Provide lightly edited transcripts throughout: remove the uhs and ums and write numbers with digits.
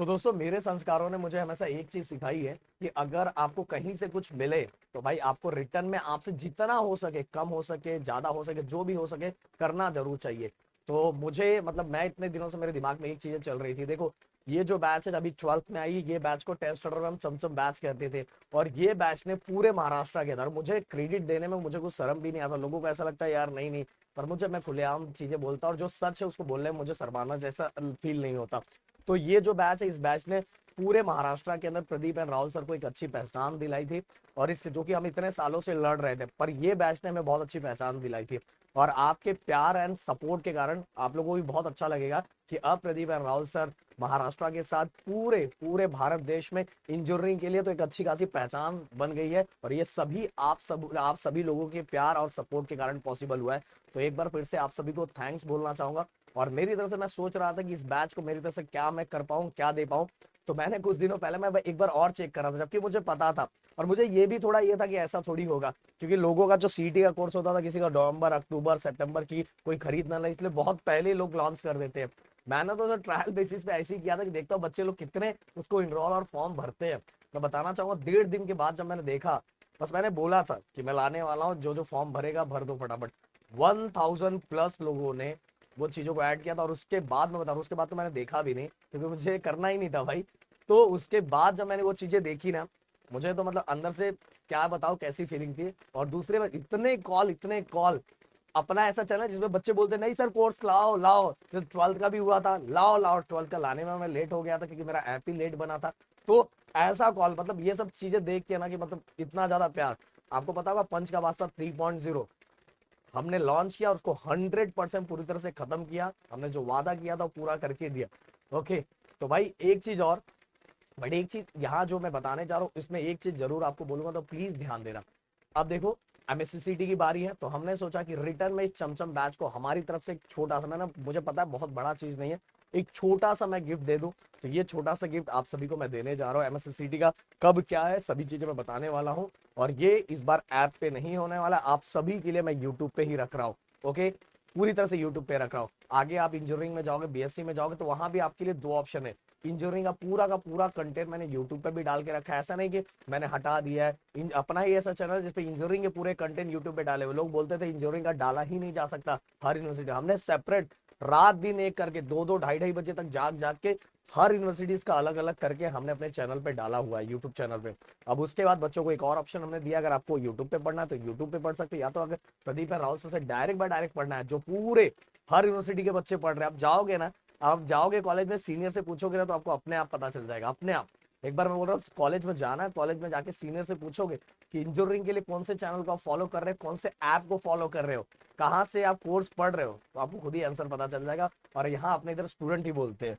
दोस्तों, मेरे संस्कारों ने मुझे हमेशा एक चीज सिखाई है कि अगर आपको कहीं से कुछ मिले तो भाई आपको रिटर्न में आपसे जितना हो सके, कम हो सके, ज्यादा हो सके, जो भी हो सके, करना जरूर चाहिए। तो मुझे मतलब मैं इतने दिनों से मेरे दिमाग में एक चीजें चल रही थी। देखो, ये जो बैच है अभी 12th में आई, ये बैच को 10th स्टैंडर्ड में हम चमचम बैच कहते थे। और ये बैच ने पूरे महाराष्ट्र के अंदर, मुझे क्रेडिट देने में मुझे कुछ शर्म भी नहीं आता। लोगों को ऐसा लगता है यार नहीं नहीं, पर मुझे, मैं खुलेआम चीजें बोलता और जो सच है उसको बोलने में मुझे शर्माना जैसा फील नहीं होता। तो ये जो बैच है, इस बैच ने पूरे महाराष्ट्र के अंदर प्रदीप एंड राहुल सर को एक अच्छी पहचान दिलाई थी। और इसके जो कि हम इतने सालों से लड़ रहे थे, पर ये बैच ने हमें बहुत अच्छी पहचान दिलाई थी। और आपके प्यार एंड सपोर्ट के कारण आप लोगों को भी बहुत अच्छा लगेगा कि अब प्रदीप एंड राहुल सर महाराष्ट्र के साथ पूरे पूरे भारत देश में इंजीनियरिंग के लिए तो एक अच्छी खासी पहचान बन गई है। और ये सभी आप सभी लोगों के प्यार और सपोर्ट के कारण पॉसिबल हुआ है। तो एक बार फिर से आप सभी को थैंक्स बोलना चाहूंगा। और मेरी तरफ से मैं सोच रहा था कि इस बैच को मेरी तरफ से क्या मैं कर पाऊं, क्या दे पाऊं। तो मैंने कुछ दिनों पहले मैं एक बार और चेक कर रहा था, जबकि मुझे पता था। और मुझे ये भी थोड़ा ये था कि ऐसा थोड़ी होगा, क्योंकि लोगों का जो सीटी का कोर्स होता था, किसी का नवंबर, अक्टूबर, सितंबर की कोई खरीद ना ले, इसलिए बहुत पहले लोग लॉन्च कर देते हैं। मैंने तो ट्रायल बेसिस पे ऐसे ही किया था कि देखता हूँ बच्चे लोग कितने उसको इनरोल और फॉर्म भरते हैं। मैं बताना चाहूंगा, 1.5 दिन के बाद जब मैंने देखा, बस मैंने बोला था कि मैं लाने वाला हूँ, जो जो फॉर्म भरेगा भर दो फटाफट। 1000+ लोगों ने वो चीजों को ऐड किया था। और उसके बाद मैं बता रहा हूँ, उसके बाद तो मैंने देखा भी नहीं, क्योंकि मुझे करना ही नहीं था भाई। तो उसके बाद जब मैंने वो चीजें देखी ना, मुझे तो मतलब अंदर से क्या बताओ कैसी फीलिंग थी। और दूसरे में इतने कॉल, अपना ऐसा चैनल जिसमें बच्चे बोलते नहीं सर कोर्स लाओ लाओ। तो 12th का भी हुआ था, लाओ लाओ। 12th का लाने में मैं लेट हो गया था, क्योंकि मेरा ऐप ही लेट बना था। तो ऐसा कॉल, मतलब ये सब चीजें देख के ना, कि मतलब इतना ज्यादा प्यार। आपको पता होगा पंच का वास्ता 3.0 हमने लॉन्च किया और उसको 100% पूरी तरह से खत्म किया। हमने जो वादा किया था वो पूरा करके दिया। ओके। तो भाई एक चीज और, बट एक चीज यहाँ जो मैं बताने जा रहा हूँ, इसमें एक चीज जरूर आपको बोलूंगा, तो प्लीज ध्यान देना। अब देखो, एमएससीसीटी की बारी है, तो हमने सोचा कि रिटर्न में इस चमचम बैच को हमारी तरफ से एक छोटा सा, मैं ना, मुझे पता है बहुत बड़ा चीज नहीं है, एक छोटा सा मैं गिफ्ट दे दूं। तो ये छोटा सा गिफ्ट आप सभी को मैं देने जा रहा हूँ एमएससीसीटी का। कब क्या है सभी चीजें मैं बताने वाला हूँ। और ये इस बार ऐप पे नहीं होने वाला, आप सभी के लिए मैं यूट्यूब पे ही रख रहा हूँ। ओके, पूरी तरह से यूट्यूब पे रख रहा हूँ। आगे आप इंजीनियरिंग में जाओगे, बीएससी में जाओगे, तो वहां भी आपके लिए दो ऑप्शन है। इंजीनियरिंग का पूरा कंटेंट मैंने यूट्यूब पे भी डाल के रखा है, ऐसा नहीं कि मैंने हटा दिया है। अपना ही ऐसा चैनल जिसपे इंजीनियरिंग के पूरे कंटेंट यूट्यूब पे डाले हुए। लोग बोलते थे इंजीनियरिंग का डाला ही नहीं जा सकता हर यूनिवर्सिटी, हमने सेपरेट रात दिन एक करके 2-2 ढाई-ढाई बजे तक जाग जाग के हर यूनिवर्सिटीज का अलग अलग करके हमने अपने चैनल पे डाला हुआ है, यूट्यूब चैनल पे। अब उसके बाद बच्चों को एक और ऑप्शन हमने दिया, अगर आपको यूट्यूब पे पढ़ना है तो यूट्यूब पे पढ़ सकते हो, या तो अगर प्रदीप राहुल सर से डायरेक्ट बाय डायरेक्ट पढ़ना है, जो पूरे हर यूनिवर्सिटी के बच्चे पढ़ रहे हैं। आप जाओगे ना, आप जाओगे कॉलेज में, सीनियर से पूछोगे ना, तो आपको अपने आप पता चल जाएगा, अपने आप। एक बार मैं बोल रहा हूँ, कॉलेज में जाना है, कॉलेज में जाके सीनियर से पूछोगे कि इंजीनियरिंग के लिए कौन से चैनल को आप फॉलो कर रहे हो, कौन से ऐप को फॉलो कर रहे हो, कहाँ से आप कोर्स पढ़ रहे हो, तो आपको खुद ही आंसर पता चल जाएगा। और यहाँ अपने इधर स्टूडेंट ही बोलते हैं।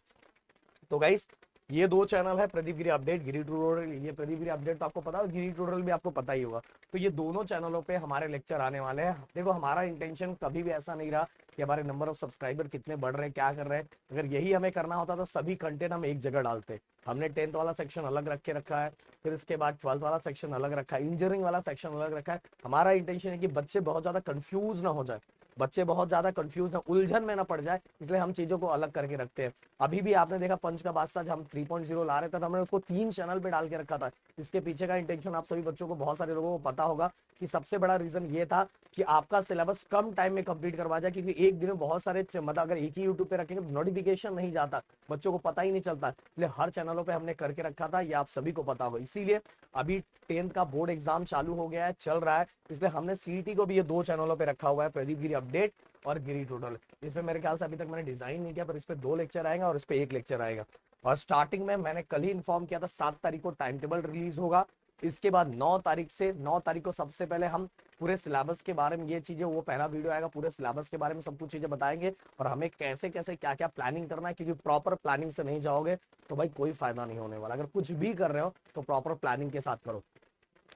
तो गाइस, ये दो चैनल है, प्रदीप गिरी अपडेट, गिरी ट्यूटोरियल। ये प्रदीप गिरी अपडेट तो आपको पता है, और गिरी ट्यूटोरियल भी आपको पता ही होगा। तो ये दोनों चैनलों पे हमारे लेक्चर आने वाले हैं। देखो, हमारा इंटेंशन कभी भी ऐसा नहीं रहा कि हमारे नंबर ऑफ सब्सक्राइबर कितने बढ़ रहे हैं, क्या कर रहे हैं। अगर यही हमें करना होता तो सभी कंटेंट हम एक जगह डालते। हमने 10th वाला सेक्शन अलग रख के रखा है, फिर इसके बाद 12th वाला सेक्शन अलग रखा है, इंजीनियरिंग वाला सेक्शन अलग रखा है। हमारा इंटेंशन है कि बच्चे बहुत ज्यादा कंफ्यूज ना हो जाए, बच्चे बहुत ज्यादा कंफ्यूज ना, उलझन में ना पड़ जाए, इसलिए हम चीजों को अलग करके रखते हैं। अभी भी आपने देखा पंच का बादशाह जब हम 3.0 ला रहे थे, तो हमने उसको 3 चैनल पे डाल के रखा था। इसके पीछे का इंटेंशन आप सभी बच्चों को, बहुत सारे लोगों को पता होगा कि सबसे बड़ा रीजन ये था कि आपका सिलेबस कम टाइम में कंप्लीट करवा जाए, क्योंकि एक दिन में बहुत सारे मतलब अगर एक ही यूट्यूब पे रखेंगे तो नोटिफिकेशन नहीं जाता, बच्चों को पता ही नहीं चलता, इसलिए हर चैनलों पे हमने करके रखा था, ये आप सभी को पता होगा। इसीलिए अभी 10th का बोर्ड एग्जाम चालू हो गया है, चल रहा है, इसलिए हमने सीईटी को भी ये 2 चैनलों पे रखा हुआ है, प्रदीप गिरी अपडेट और गिरी टोटल। इसमें मेरे ख्याल से अभी तक मैंने डिजाइन नहीं किया, पर इस पे 2 लेक्चर आएगा और इस पे 1 लेक्चर आएगा। और स्टार्टिंग में मैंने कल ही इन्फॉर्म किया था, 7 तारीख को टाइम टेबल रिलीज होगा। इसके बाद 9 तारीख को सबसे पहले हम पूरे सिलेबस के बारे में, ये चीजें, वो पहला वीडियो आएगा, पूरे सिलेबस के बारे में सब कुछ चीजें बताएंगे, और हमें कैसे कैसे क्या क्या प्लानिंग करना है, क्योंकि प्रॉपर प्लानिंग से नहीं जाओगे तो भाई कोई फायदा नहीं होने वाला। अगर कुछ भी कर रहे हो तो प्रॉपर प्लानिंग के साथ करो।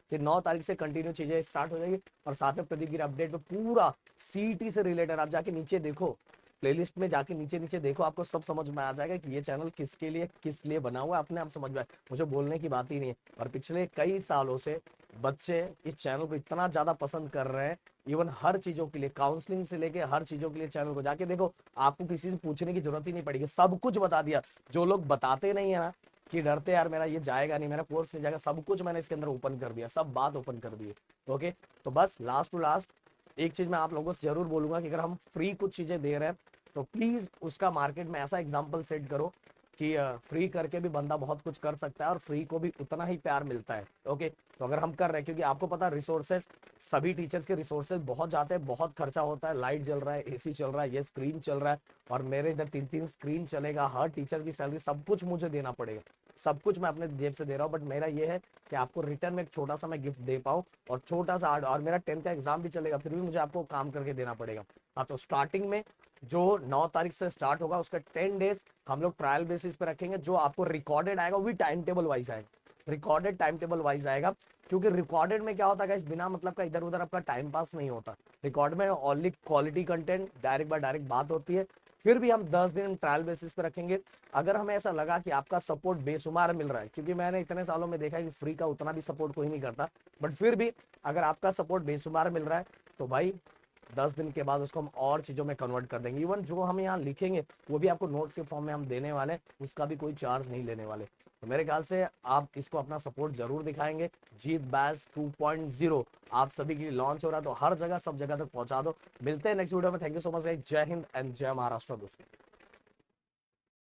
फिर 9 तारीख से कंटिन्यू चीजें स्टार्ट हो जाएगी। और साथ में प्रदीप गिरी अपडेट में पूरा सीईटी से रिलेटेड, आप जाके नीचे देखो, प्लेलिस्ट में जाके नीचे नीचे देखो, आपको सब समझ में आ जाएगा कि ये चैनल किसके लिए किस लिए बना हुआ है, अपने आप समझ में आए, मुझे बोलने की बात ही नहीं है। और पिछले कई सालों से बच्चे इस चैनल को इतना ज्यादा पसंद कर रहे हैं इवन हर चीजों के लिए, काउंसलिंग से लेके हर चीजों के लिए चैनल को जाके देखो, आपको किसी से पूछने की जरूरत ही नहीं पड़ेगी, सब कुछ बता दिया। जो लोग बताते नहीं है ना कि डरते यार मेरा ये जाएगा नहीं, मेरा कोर्स नहीं जाएगा, सब कुछ मैंने इसके अंदर ओपन कर दिया, सब बात ओपन कर दी है। ओके, तो बस लास्ट टू लास्ट एक चीज मैं आप लोगों से जरूर बोलूंगा कि अगर हम फ्री कुछ चीजें दे रहे हैं तो प्लीज उसका मार्केट में ऐसा एग्जाम्पल सेट करो कि फ्री करके भी बंदा बहुत कुछ कर सकता है और फ्री को भी उतना ही प्यार मिलता है। ओके, तो अगर हम कर रहे हैं, क्योंकि आपको पता है रिसोर्सेज, सभी टीचर्स के रिसोर्सेज बहुत जाते हैं, बहुत खर्चा होता है, लाइट जल रहा है, एसी चल रहा है, ये स्क्रीन चल रहा है, और मेरे इधर 3-3 स्क्रीन चलेगा, हर टीचर की सैलरी, सब कुछ मुझे देना पड़ेगा, सब कुछ मैं अपने जेब से दे रहा हूँ। बट मेरा ये है कि आपको रिटर्न में एक छोटा सा मैं गिफ्ट दे पाऊँ, और छोटा सा और मेरा 10th का एग्जाम भी चलेगा, फिर भी मुझे आपको काम करके देना पड़ेगा। हाँ, तो स्टार्टिंग में जो 9 तारीख से स्टार्ट होगा उसका 10 डेज हम लोग ट्रायल बेसिस पे रखेंगे, जो आपको रिकॉर्डेड आएगा वो भी टाइम टेबल वाइज आएगा, रिकॉर्डेड टाइम टेबल वाइज आएगा। क्योंकि रिकॉर्डेड में क्या होता है इस बिना मतलब का इधर उधर आपका टाइम पास नहीं होता, रिकॉर्ड में only quality content, direct by direct बात होती है। फिर भी हम 10 दिन ट्रायल बेसिस पे रखेंगे। अगर हमें ऐसा लगा कि आपका सपोर्ट बेशुमार मिल रहा है, क्योंकि मैंने इतने सालों में देखा है कि फ्री का उतना भी सपोर्ट कोई नहीं करता, बट फिर भी अगर आपका सपोर्ट बेशुमार मिल रहा है तो भाई 10 दिन के बाद उसको हम और चीज़ों में कन्वर्ट कर देंगे। इवन जो हम यहाँ लिखेंगे वो भी आपको नोट्स के फॉर्म में हम देने वाले, उसका भी कोई चार्ज नहीं लेने वाले। तो मेरे ख्याल से आप इसको अपना सपोर्ट जरूर दिखाएंगे। जीत बैच 2.0 आप सभी के लिए लॉन्च हो रहा है, तो हर जगह सब जगह तक पहुंचा दो। मिलते हैं नेक्स्ट वीडियो में। Thank you so much guys, जय हिंद एंड जय महाराष्ट्र दोस्तों।